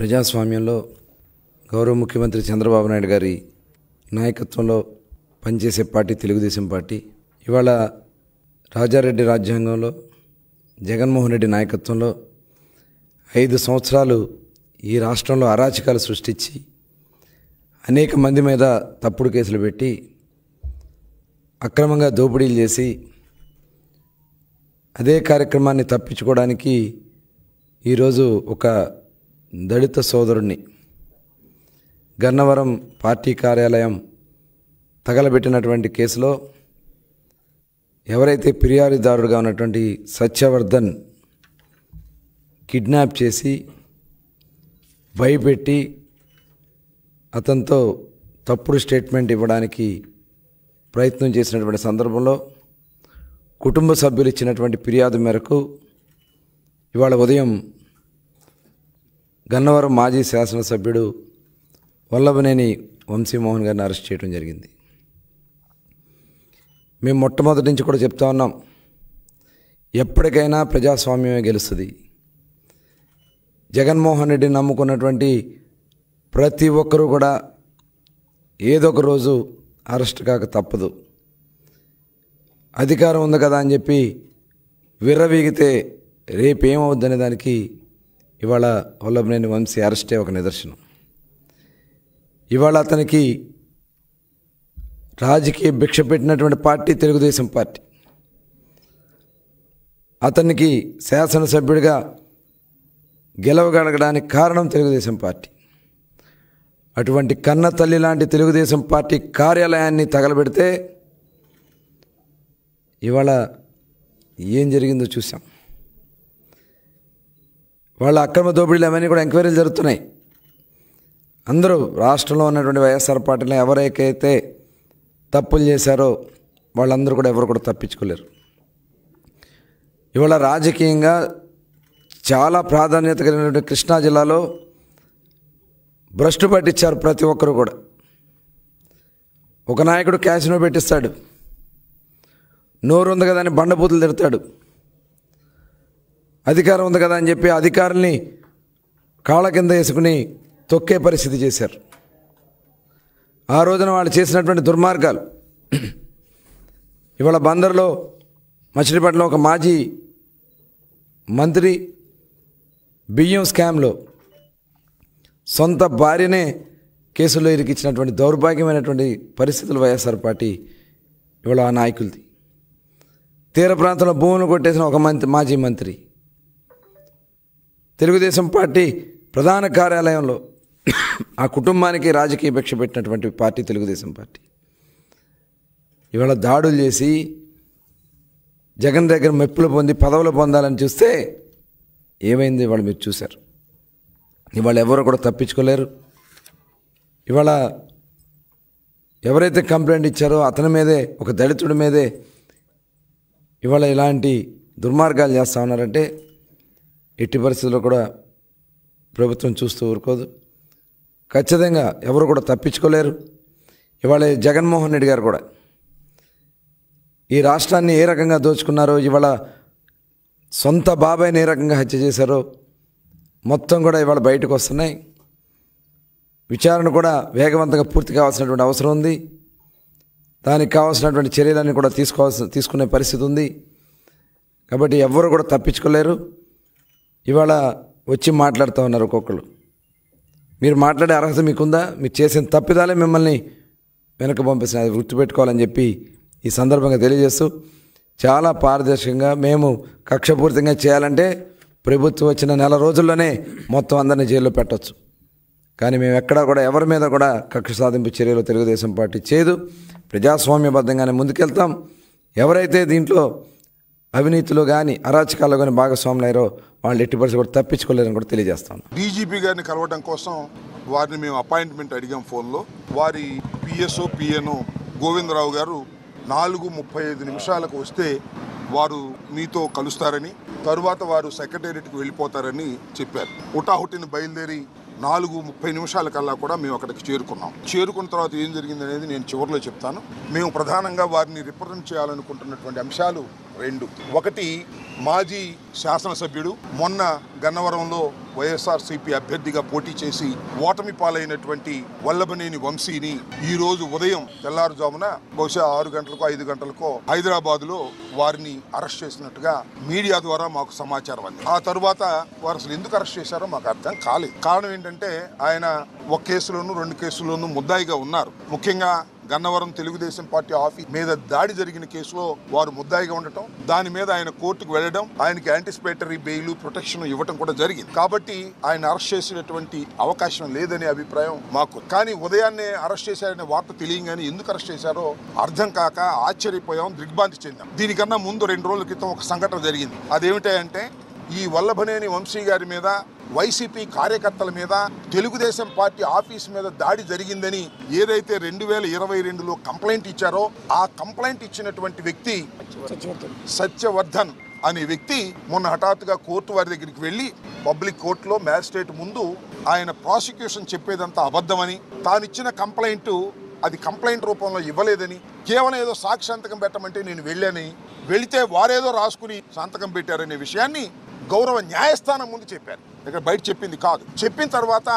ప్రజాస్వామ్యంలో గౌరవ ముఖ్యమంత్రి చంద్రబాబు నాయుడు గారి నాయకత్వంలో పనిచేసే పార్టీ తెలుగుదేశం పార్టీ. ఇవాళ రాజారెడ్డి రాజ్యాంగంలో జగన్మోహన్ రెడ్డి నాయకత్వంలో 5 సంవత్సరాలు ఈ రాష్ట్రంలో అరాచకాలు సృష్టించి అనేక మంది మీద తప్పుడు కేసులు పెట్టి అక్రమంగా దోపిడీలు చేసి అదే కార్యక్రమాన్ని తప్పించుకోవడానికి ఈరోజు ఒక దళిత సోదరుణ్ణి గన్నవరం పార్టీ కార్యాలయం తగలబెట్టినటువంటి కేసులో ఎవరైతే ఫిర్యాదుదారుడుగా ఉన్నటువంటి సత్యవర్ధన్ కిడ్నాప్ చేసి భయపెట్టి అతనితో తప్పుడు స్టేట్మెంట్ ఇవ్వడానికి ప్రయత్నం చేసినటువంటి సందర్భంలో కుటుంబ సభ్యులు ఇచ్చినటువంటి ఫిర్యాదు మేరకు ఇవాళ ఉదయం గన్నవరం మాజీ శాసనసభ్యుడు వల్లభనేని వంశీమోహన్ గారిని అరెస్ట్ చేయడం జరిగింది. మేము మొట్టమొదటి నుంచి కూడా చెప్తా ఉన్నాం, ఎప్పటికైనా ప్రజాస్వామ్యమే గెలుస్తుంది. జగన్మోహన్ రెడ్డిని నమ్ముకున్నటువంటి ప్రతి ఒక్కరూ కూడా ఏదో ఒక రోజు అరెస్ట్ కాక తప్పదు. అధికారం ఉంది కదా అని చెప్పి విర్రవీగితే రేపేమవుద్దనే దానికి ఇవాళ వల్లభనేని వంశీ అరెస్టే ఒక నిదర్శనం. ఇవాళ అతనికి రాజకీయ భిక్ష పెట్టినటువంటి పార్టీ తెలుగుదేశం పార్టీ. అతనికి శాసనసభ్యుడిగా గెలవగలగడానికి కారణం తెలుగుదేశం పార్టీ. అటువంటి కన్న తల్లి లాంటి తెలుగుదేశం పార్టీ కార్యాలయాన్ని తగలబెడితే ఇవాళ ఏం జరిగిందో చూసాం. వాళ్ళ అక్రమ దోపిడీలు అవన్నీ కూడా ఎంక్వైరీలు జరుగుతున్నాయి. అందరూ రాష్ట్రంలో ఉన్నటువంటి వైఎస్ఆర్ పార్టీలో ఎవరైతే తప్పులు చేశారో వాళ్ళందరూ కూడా ఎవరు కూడా తప్పించుకోలేరు. ఇవాళ రాజకీయంగా చాలా ప్రాధాన్యత కలిగినటువంటి కృష్ణా జిల్లాలో భ్రష్టు పట్టించారు ప్రతి ఒక్కరు కూడా. ఒక నాయకుడు క్యాసినో పెట్టిస్తాడు, నోరు ఉంది కదా అని బండబూతులు తిడతాడు, అధికారం ఉంది కదా అని చెప్పి అధికారుల్ని కాళ్ళ కింద వేసుకుని తొక్కే పరిస్థితి చేశారు. ఆ రోజున వాళ్ళు చేసినటువంటి దుర్మార్గాలు ఇవాళ బందర్లో మచిలీపట్నంలో ఒక మాజీ మంత్రి బియ్యం స్కామ్లో సొంత భార్యనే కేసులో ఇరికించినటువంటి దౌర్భాగ్యమైనటువంటి పరిస్థితులు వైఎస్ఆర్ పార్టీ ఇవాళ ఆ నాయకులది. తీర ప్రాంతంలో భూములు కొట్టేసిన ఒక మాజీ మంత్రి తెలుగుదేశం పార్టీ ప్రధాన కార్యాలయంలో ఆ కుటుంబానికి రాజకీయ భిక్ష పెట్టినటువంటి పార్టీ తెలుగుదేశం పార్టీ. ఇవాళ దాడులు చేసి జగన్ దగ్గర మెప్పులు పొంది పదవులు పొందాలని చూస్తే ఏమైంది ఇవాళ మీరు చూశారు. ఇవాళ ఎవరు కూడా తప్పించుకోలేరు. ఇవాళ ఎవరైతే కంప్లైంట్ ఇచ్చారో అతని మీదే, ఒక దళితుడి మీదే ఇవాళ ఇలాంటి దుర్మార్గాలు చేస్తూ ఉన్నారంటే ఎట్టి పరిస్థితుల్లో కూడా ప్రభుత్వం చూస్తూ ఊరుకోదు. ఖచ్చితంగా ఎవరు కూడా తప్పించుకోలేరు. ఇవాళ జగన్మోహన్ రెడ్డి గారు కూడా ఈ రాష్ట్రాన్ని ఏ రకంగా దోచుకున్నారో, ఇవాళ సొంత బాబాయ్ని ఏ రకంగా హత్య చేశారో మొత్తం కూడా ఇవాళ బయటకు వస్తున్నాయి. విచారణ కూడా వేగవంతంగా పూర్తి కావాల్సినటువంటి అవసరం ఉంది. దానికి కావాల్సినటువంటి చర్యలన్నీ కూడా తీసుకునే పరిస్థితి ఉంది. కాబట్టి ఎవరు కూడా తప్పించుకోలేరు. ఇవాళ వచ్చి మాట్లాడుతూ ఉన్నారు ఒక్కొక్కరు. మీరు మాట్లాడే అర్హత మీకుందా? మీరు చేసిన తప్పిదాలే మిమ్మల్ని వెనక పంపిస్తున్న అది గుర్తుపెట్టుకోవాలని చెప్పి ఈ సందర్భంగా తెలియజేస్తూ, చాలా పారదర్శకంగా మేము కక్షపూరితంగా చేయాలంటే ప్రభుత్వం వచ్చిన నెల రోజుల్లోనే మొత్తం అందరినీ జైల్లో పెట్టవచ్చు. కానీ మేము ఎక్కడా కూడా ఎవరి మీద కూడా కక్ష సాధింపు చర్యలు తెలుగుదేశం పార్టీ చేయదు. ప్రజాస్వామ్యబద్ధంగానే ముందుకెళ్తాం. ఎవరైతే దీంట్లో అవినీతిలో కానీ అరాచకాల్లో కానీ భాగస్వాములు అయ్యారో వాళ్ళు ఎట్టి పరిస్థితి కూడా తప్పించుకోలేరని కూడా తెలియజేస్తాను. డీజీపీ గారిని కలవడం కోసం వారిని మేము అపాయింట్మెంట్ అడిగాం ఫోన్లో. వారి పిఎస్ఓ పిఎన్ఓ గోవిందరావు గారు 4:35 వస్తే వారు మీతో కలుస్తారని, తరువాత వారు సెక్రటేరియట్కి వెళ్ళిపోతారని చెప్పారు. హుటాహుటిని బయలుదేరి 4:30 కల్లా మేము అక్కడికి చేరుకున్నాం. చేరుకున్న తర్వాత ఏం జరిగింది అనేది నేను చివరిలో చెప్తాను. మేము ప్రధానంగా వారిని రిప్రజెంట్ చేయాలనుకుంటున్నటువంటి అంశాలు 2. ఒకటి, మాజీ శాసనసభ్యుడు. మొన్న గన్నవరంలో వైఎస్ఆర్సీపీ అభ్యర్థిగా పోటీ చేసి ఓటమి పాలైనటువంటి వల్లభనేని వంశీని ఈ రోజు ఉదయం తెల్లారుజామున బహుశా 6 గంటలకో 5 గంటలకో హైదరాబాద్లో వారిని అరెస్ట్ చేసినట్టుగా మీడియా ద్వారా మాకు సమాచారం అంది. ఆ తరువాత వారు అసలు ఎందుకు అరెస్ట్ చేశారో మాకు అర్థం కాలేదు. కారణం ఏంటంటే ఆయన ఒక కేసులోనూ 2 కేసుల్లోనూ ముద్దాయిగా ఉన్నారు. ముఖ్యంగా గన్నవరం తెలుగుదేశం పార్టీ ఆఫీస్ మీద దాడి జరిగిన కేసులో వారు ముద్దాయిగా ఉండటం, దాని మీద ఆయన కోర్టుకు వెళ్లడం, ఆయనకి యాంటిసిపేటరీ బెయిల్ ప్రొటెక్షన్ ఇవ్వడం కూడా జరిగింది. కాబట్టి ఆయన అరెస్ట్ చేసినటువంటి అవకాశం లేదనే అభిప్రాయం మాకు. కానీ ఉదయాన్నే అరెస్ట్ చేశారనే వార్త తెలియగానే ఎందుకు అరెస్ట్ చేశారో అర్థం కాక ఆశ్చర్యపోయాం, దిగ్భ్రాంతి చెందాం. దీనికన్నా ముందు 2 రోజుల క్రితం ఒక సంఘటన జరిగింది. అదేమిటంటే ఈ వల్లభనేని వంశీ గారి మీద, వైసీపీ కార్యకర్తల మీద, తెలుగుదేశం పార్టీ ఆఫీస్ మీద దాడి జరిగిందని ఏదైతే 2022లో కంప్లైంట్ ఇచ్చారో ఆ కంప్లైంట్ ఇచ్చినటువంటి వ్యక్తి సత్యవర్ధన్ అనే వ్యక్తి మొన్న హఠాత్తుగా కోర్టు వారి దగ్గరికి వెళ్ళి పబ్లిక్ కోర్టులో మ్యాజిస్ట్రేట్ ముందు ఆయన ప్రాసిక్యూషన్ చెప్పేదంతా అబద్ధమని, తానిచ్చిన కంప్లైంట్ అది కంప్లైంట్ రూపంలో ఇవ్వలేదని, కేవలం ఏదో సాక్షి సంతకం పెట్టమంటే నేను వెళ్ళానని, వెళితే వారేదో రాసుకుని సంతకం పెట్టారనే విషయాన్ని గౌరవ న్యాయస్థానం ముందు చెప్పారు. ఇక్కడ బయట చెప్పింది కాదు. చెప్పిన తర్వాత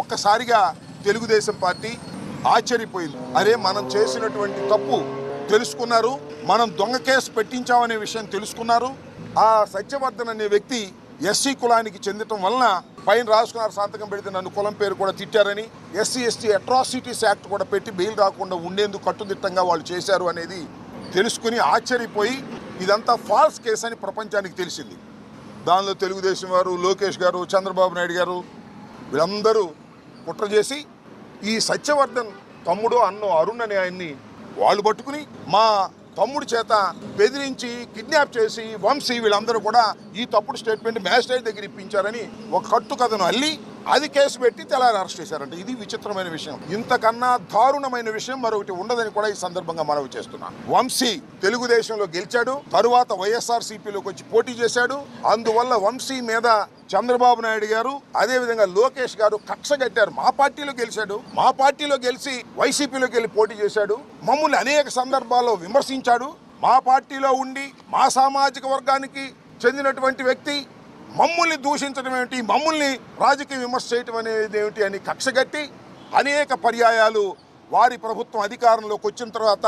ఒక్కసారిగా తెలుగుదేశం పార్టీ ఆశ్చర్యపోయింది. అరే, మనం చేసినటువంటి తప్పు తెలుసుకున్నారు, మనం దొంగ కేసు పెట్టించామనే విషయం తెలుసుకున్నారు. ఆ సత్యవర్ధన్ అనే వ్యక్తి ఎస్సీ కులానికి చెందటం వలన పైన రాసుకున్నారు సంతకం పెడితే నన్ను కులం పేరు కూడా తిట్టారని, ఎస్సీ ఎస్టీ అట్రాసిటీస్ యాక్ట్ కూడా పెట్టి బెయిల్ రాకుండా ఉండేందుకు కట్టుదిట్టంగా వాళ్ళు చేశారు అనేది తెలుసుకుని ఆశ్చర్యపోయి ఇదంతా ఫాల్స్ కేసు అని ప్రపంచానికి తెలిసింది. దానిలో తెలుగుదేశం వారు, లోకేష్ గారు, చంద్రబాబు నాయుడు గారు వీళ్ళందరూ కుట్ర చేసి ఈ సత్యవర్ధన్ తమ్ముడు అన్నో అరుణ్ అనే ఆయన్ని వాళ్ళు పట్టుకుని మా తమ్ముడి చేత బెదిరించి కిడ్నాప్ చేసి వంశీ వీళ్ళందరూ కూడా ఈ తప్పుడు స్టేట్మెంట్ మ్యాజిస్ట్రేట్ దగ్గర ఇప్పించారని ఒక కట్టు కథను అల్లి అది కేసు పెట్టి తెల్లారి అరెస్ట్ చేశారంట. ఇది విచిత్రమైన విషయం. ఇంతకన్నా దారుణమైన విషయం మరొకటి ఉండదని కూడా ఈ సందర్భంగా మనవి చేస్తున్నాను. వంశీ తెలుగుదేశంలో గెలిచాడు, తరువాత వైఎస్ఆర్సీపీలోకి వచ్చి పోటీ చేశాడు. అందువల్ల వంశీ మీద చంద్రబాబు నాయుడు గారు అదేవిధంగా లోకేష్ గారు కక్ష కట్టారు. మా పార్టీలో గెలిచాడు, మా పార్టీలో గెలిచి వైసీపీలోకి వెళ్ళి పోటీ చేశాడు, మమ్మల్ని అనేక సందర్భాల్లో విమర్శించాడు. మా పార్టీలో ఉండి మా సామాజిక వర్గానికి చెందినటువంటి వ్యక్తి మమ్మల్ని దూషించడం ఏమిటి, మమ్మల్ని రాజకీయ విమర్శ చేయటం అనేది ఏమిటి అని కక్షగట్టి అనేక పర్యాయాలు వారి ప్రభుత్వం అధికారంలోకి వచ్చిన తర్వాత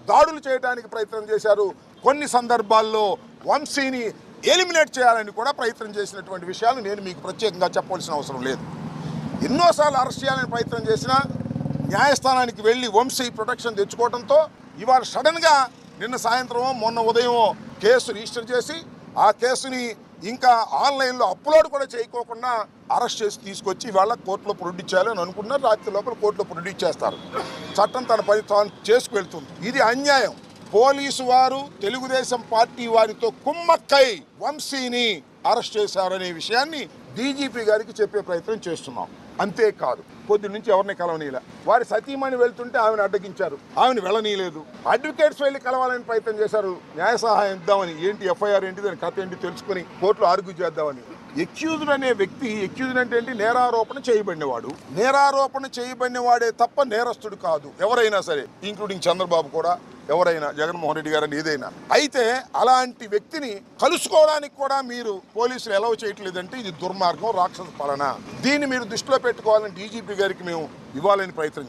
దాడులు చేయడానికి ప్రయత్నం చేశారు. కొన్ని సందర్భాల్లో వంశీని ఎలిమినేట్ చేయాలని కూడా ప్రయత్నం చేసినటువంటి విషయాలు నేను మీకు ప్రత్యేకంగా చెప్పవలసిన అవసరం లేదు. ఎన్నోసార్లు అరెస్ట్ చేయాలని ప్రయత్నం చేసినా న్యాయస్థానానికి వెళ్ళి వంశీ ప్రొటెక్షన్ తెచ్చుకోవడంతో ఇవాళ సడన్గా నిన్న సాయంత్రం మొన్న ఉదయం కేసు రిజిస్టర్ చేసి ఆ కేసుని ఇంకా ఆన్లైన్లో అప్లోడ్ కూడా చేయకోకుండా అరెస్ట్ చేసి తీసుకొచ్చి ఇవాళ కోర్టులో ప్రొడ్యూస్ చేయాలని అనుకున్నారు. రాత్రి లోపల కోర్టులో ప్రొడ్యూస్ చేస్తారు. చట్టం తన పని తాను చేసుకువెళ్తుంది. ఇది అన్యాయం. పోలీసు వారు తెలుగుదేశం పార్టీ వారితో కుమ్మక్కై వంశీని అరెస్ట్ చేశారనే విషయాన్ని డీజీపీ గారికి చెప్పే ప్రయత్నం చేస్తున్నాం. అంతేకాదు, పొద్దున్న నుంచి ఎవరిని కలవనీయలే. వారి సతీమణి వెళ్తుంటే ఆమెను అడ్డగించారు, ఆమెను వెళ్ళనీయలేదు. అడ్వకేట్స్ వెళ్ళి కలవాలని ప్రయత్నం చేశారు, న్యాయ సహాయం ఇద్దామని. ఏంటి ఎఫ్ఐఆర్ ఏంటి, దాని కథ ఏంటి తెలుసుకుని కోర్టులో ఆర్గ్యూ చేద్దామని. ఎక్యూజ్డ్ అనే వ్యక్తి, ఎక్యూజ్డ్ అంటే ఏంటి, నేరారోపణ చేయబడినవాడు. నేరారోపణ చేయబడినవాడే తప్ప నేరస్తుడు కాదు ఎవరైనా సరే, ఇంక్లూడింగ్ చంద్రబాబు కూడా, ఎవరైనా జగన్మోహన్ రెడ్డి గారని ఏదైనా. అయితే అలాంటి వ్యక్తిని కలుసుకోవడానికి కూడా మీరు పోలీసులు ఎలవ్ చేయట్లేదంటే ఇది దుర్మార్గం, రాక్షస పాలన. దీన్ని మీరు దృష్టిలో పెట్టుకోవాలని డీజీపీ గారికి మేము ఇవ్వాలని ప్రయత్నం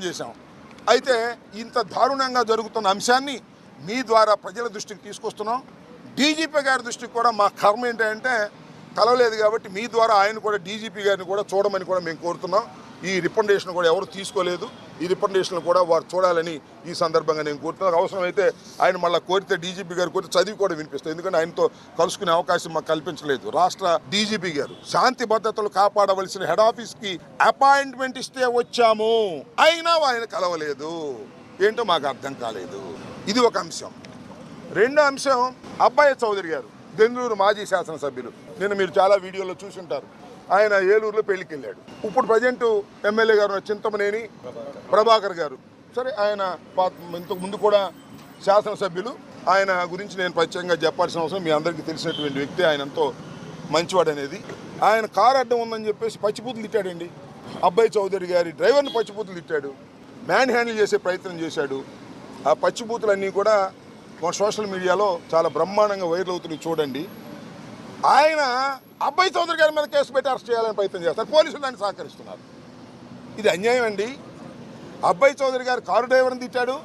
చేశాం. అయితే ఇంత దారుణంగా జరుగుతున్న అంశాన్ని మీ ద్వారా ప్రజల దృష్టికి తీసుకొస్తున్నాం. డీజీపీ గారి దృష్టికి కూడా మా కర్మ ఏంటంటే కలవలేదు కాబట్టి మీ ద్వారా ఆయన కూడా డీజీపీ గారిని కూడా చూడమని కూడా మేము కోరుతున్నాం. ఈ రికమెండేషన్ కూడా ఎవరు తీసుకోలేదు. ఈ రికమెండేషన్ కూడా వారు చూడాలని ఈ సందర్భంగా నేను కోరుతున్నాను. అవసరమైతే ఆయన మళ్ళీ కోరితే డీజీపీ గారు కోరితే చదివి కూడా వినిపిస్తాను. ఎందుకంటే ఆయనతో కలుసుకునే అవకాశం మాకు కల్పించలేదు. రాష్ట్ర డీజీపీ గారు శాంతి భద్రతలు కాపాడవలసిన హెడ్ ఆఫీస్కి అపాయింట్మెంట్ ఇస్తే వచ్చాము, అయినా ఆయన కలవలేదు. ఏంటో మాకు అర్థం కాలేదు. ఇది ఒక అంశం. రెండో అంశం, అబ్బాయి చౌదరి గారు దెందులూరు మాజీ శాసనసభ్యులు. నేను మీరు చాలా వీడియోలో చూసుంటారు. ఆయన ఏలూరులో పెళ్లికి వెళ్ళాడు. ఇప్పుడు ప్రజెంట్ ఎమ్మెల్యే గారు చింతమనేని ప్రభాకర్ గారు, సరే ఆయన ఇంతకు ముందు కూడా శాసనసభ్యులు. ఆయన గురించి నేను ప్రత్యేకంగా చెప్పాల్సిన అవసరం మీ అందరికీ తెలిసినటువంటి వ్యక్తి. ఆయన ఎంతో మంచివాడు అనేది. ఆయన కారు అడ్డం ఉందని చెప్పేసి పచ్చిపూతులు తిట్టాడండి. అబ్బాయి చౌదరి గారి డ్రైవర్ని పచ్చిపూతులు తిట్టాడు, మ్యాన్ హ్యాండిల్ చేసే ప్రయత్నం చేశాడు. ఆ పచ్చిపూతులన్నీ కూడా మన సోషల్ మీడియాలో చాలా బ్రహ్మాండంగా వైరల్ అవుతుంది, చూడండి. ఆయన అబ్బాయి చౌదరి గారి మీద కేసు పెట్టి అరెస్ట్ చేయాలని ప్రయత్నం చేస్తారు, పోలీసులు దాన్ని సహకరిస్తున్నారు. ఇది అన్యాయం అండి. అబ్బాయి చౌదరి గారు కారు డ్రైవర్ని తిట్టాడు,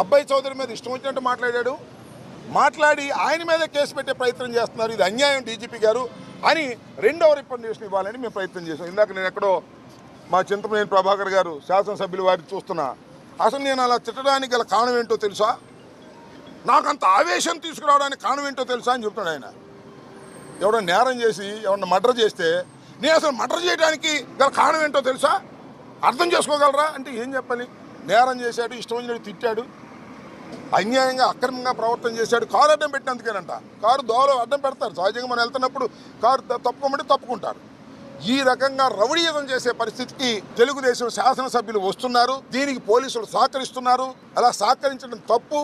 అబ్బాయి చౌదరి మీద ఇష్టం వచ్చినట్టు మాట్లాడి ఆయన మీద కేసు పెట్టే ప్రయత్నం చేస్తున్నారు. ఇది అన్యాయం డీజీపీ గారు అని రెండవ రికమెండేషన్ ఇవ్వాలని మేము ప్రయత్నం చేశాం. ఇందాక నేను ఎక్కడో మా చింతమనేని ప్రభాకర్ గారు శాసనసభ్యులు వారికి చూస్తున్నా. అసలు నేను అలా తిట్టడానికి గల కారణం ఏంటో తెలుసా, నాకు అంత ఆవేశం తీసుకురావడానికి కారణం ఏంటో తెలుసా అని చెప్తున్నాడు ఆయన. ఎవడన్నా నేరం చేసి ఎవరన్నా మర్డర్ చేస్తే నేను అసలు మర్డర్ చేయడానికి గల కారణం ఏంటో తెలుసా, అర్థం చేసుకోగలరా అంటే ఏం చెప్పాలి? నేరం చేశాడు, ఇష్టం వచ్చినట్టు తిట్టాడు, అన్యాయంగా అక్రమంగా ప్రవర్తన చేశాడు. కారు అడ్డం పెట్టినందుకేనంట. కారు దోవలో అడ్డం పెడతారు, సహజంగా మనం వెళ్తున్నప్పుడు కారు తప్పుకోమంటే తప్పుకుంటారు. ఈ రకంగా రౌడీయుధం చేసే పరిస్థితికి తెలుగుదేశం శాసనసభ్యులు వస్తున్నారు. దీనికి పోలీసులు సహకరిస్తున్నారు. అలా సహకరించడం తప్పు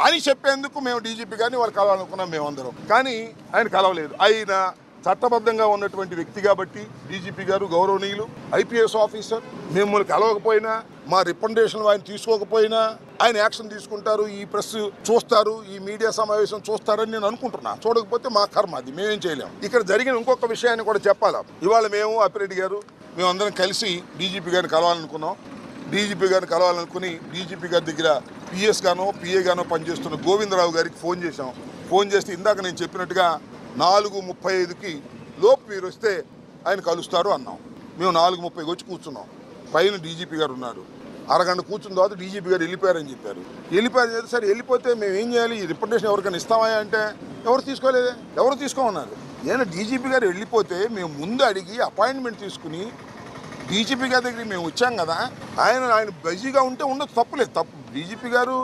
అని చెప్పేందుకు మేము డీజీపీ గారిని వాళ్ళు కలవాలనుకున్నాం మేమందరం. కానీ ఆయన కలవలేదు. ఆయన చట్టబద్ధంగా ఉన్నటువంటి వ్యక్తి కాబట్టి డీజీపీ గారు గౌరవనీయులు, ఐపీఎస్ ఆఫీసర్, మిమ్మల్ని కలవకపోయినా మా రికమెండేషన్లు ఆయన తీసుకోకపోయినా ఆయన యాక్షన్ తీసుకుంటారు. ఈ ప్రెస్ చూస్తారు, ఈ మీడియా సమావేశం చూస్తారని నేను అనుకుంటున్నా. చూడకపోతే మా కర్మ, అది మేమేం చేయలేము. ఇక్కడ జరిగిన ఇంకొక విషయాన్ని కూడా చెప్పాలా. ఇవాళ మేము అప్పిరెడ్డి గారు మేమందరం కలిసి డీజీపీ గారిని కలవాలనుకున్నాం. డీజీపీ గారిని కలవాలనుకుని డీజీపీ గారి దగ్గర పిఎస్ గానో పిఏ గానో పనిచేస్తున్న గోవిందరావు గారికి ఫోన్ చేశాం. ఫోన్ చేస్తే ఇందాక నేను చెప్పినట్టుగా 4:35కి లోపు మీరు వస్తే ఆయన కలుస్తారు అన్నాం. మేము 4:30కి వచ్చి కూర్చున్నాం. పైన డీజీపీ గారు ఉన్నారు. అరగంట కూర్చున్న తర్వాత డీజీపీ గారు వెళ్ళిపోయారని చెప్పారు. వెళ్ళిపోయారు. సరే వెళ్ళిపోతే మేము ఏం చేయాలి? ఈ రిప్రజెంటేషన్ ఎవరికైనా ఇస్తామా అంటే ఎవరు తీసుకోలేదే, ఎవరు తీసుకోమన్నారు. నేను డీజీపీ గారు వెళ్ళిపోతే మేము ముందు అడిగి అపాయింట్మెంట్ తీసుకుని డీజీపీ గారి దగ్గరికి మేము వచ్చాం కదా. ఆయన బిజీగా ఉంటే ఉండదు, తప్పులేదు. తప్పు డీజీపీ గారు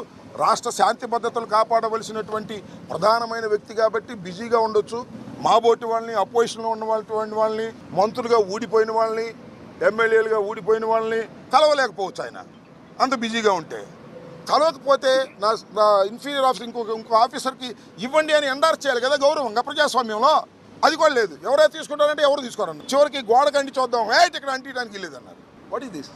రాష్ట్ర శాంతి భద్రతలు కాపాడవలసినటువంటి ప్రధానమైన వ్యక్తి కాబట్టి బిజీగా ఉండొచ్చు. మా బోటి వాళ్ళని, అపోజిషన్లో ఉన్నటువంటి వాళ్ళని, మంత్రులుగా ఊడిపోయిన వాళ్ళని, ఎమ్మెల్యేలుగా ఊడిపోయిన వాళ్ళని కలవలేకపోవచ్చు. ఆయన అంత బిజీగా ఉంటే కలవకపోతే నా ఇన్ఫీరియర్ ఆఫీసర్ ఇంకో ఆఫీసర్కి ఇవ్వండి అని ఎండార్స్ చేయాలి కదా గౌరవంగా ప్రజాస్వామ్యంలో. అది కూడా లేదు. ఎవరైతే తీసుకుంటారంటే ఎవరు తీసుకోరన్నారు. చివరికి గోడ కంటి చూద్దాం, ఇక్కడ అంటించడానికి లేదన్నారు. What is this?